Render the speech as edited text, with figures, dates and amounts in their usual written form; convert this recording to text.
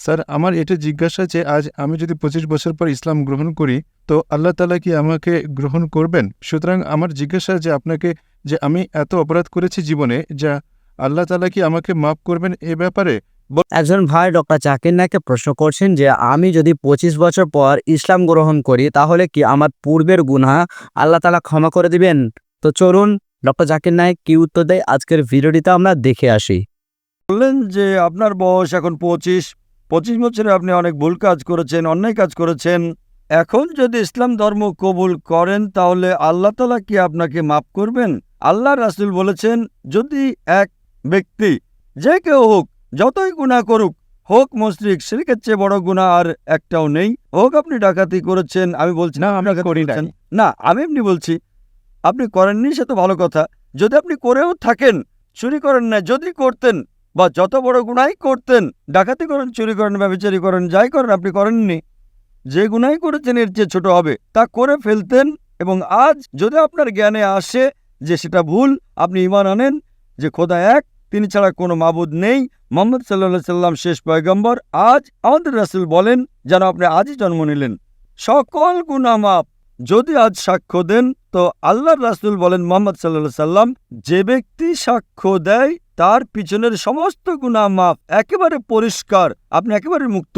Sir, আমার এটা জিজ্ঞাসা যে আজ আমি যদি ২৫ বছর পর ইসলাম গ্রহণ করি, তো আল্লাহ তাআলা কি আমাকে গ্রহণ করবেন? সুতরাং আমার জিজ্ঞাসা যে আপনাকে, যে আমি এত অপরাধ করেছি জীবনে, যা আল্লাহ তাআলা কি আমাকে মাফ করবেন এ ব্যাপারে? একজন ভাই ডক্টর জাকির নায়েককে প্রশ্ন করছেন যে আমি যদি 25 বছর পর ইসলাম গ্রহণ করি তাহলে কি আমার পূর্বের গুনাহ আল্লাহ তাআলা ক্ষমা করে দিবেন? তো চলুন ডক্টর জাকির নায়েক কি উত্তর দেয় আজকের ভিডিওটিতে আমরা দেখে আসি। বললেন যে আপনার বয়স এখন 25 বছরে আপনি অনেক ভুল কাজ করেছেন, অন্যায় কাজ করেছেন। এখন যদি ইসলাম ধর্ম কবুল করেন তাহলে আল্লাহ তাআলা কি আপনাকে মাফ করবেন? আল্লাহ রাসূল বলেছেন, যদি এক ব্যক্তি যে কেউ হোক, যতই গুনাহ করুক, হোক মুশরিক, শিরকের চেয়ে বড় গুনাহ আর একটাও নেই, হোক আপনি ডাকাতি করেছেন, আমি বলছি না, আমি ডাকাতি করি নাই। করেছেন। না, আমি এমনি বলছি, আপনি করেননি সে তো ভালো কথা। যদি আপনি করেও থাকেন, চুরি করেন না, যদি করতেন বা যত বড় গুনাহই করতেন, ডাকাতি করেন, চুরি করেন, ব্যভিচারী করেন, যাই করেন, আপনি করেননি, যে গুনাহই করেছেন এর চেয়ে ছোট হবে তা করে ফেলতেন। এবং আজ যদি আপনার জ্ঞানে আসে যে সেটা ভুল, আপনি ঈমান আনেন যে খোদা এক, তিনি ছাড়া কোনো মাবুদ নেই, মুহাম্মদ সাল্লাল্লাহু আলাইহি সাল্লাম শেষ পয়গম্বর, আজ আমাদের রাসূল বলেন যেন আপনি আজই জন্ম নিলেন, সকল গুনাহ মাফ। যদি আজ সাক্ষ্য দেন তো আল্লাহর রাসূল বলেন মুহাম্মদ সাল্লাল্লাহু আলাইহি সাল্লাম, যে ব্যক্তি সাক্ষ্য দেয় তার পিছনের সমস্ত গুনাহ মাফ, একেবারে পরিষ্কার, আপনি একেবারে মুক্ত।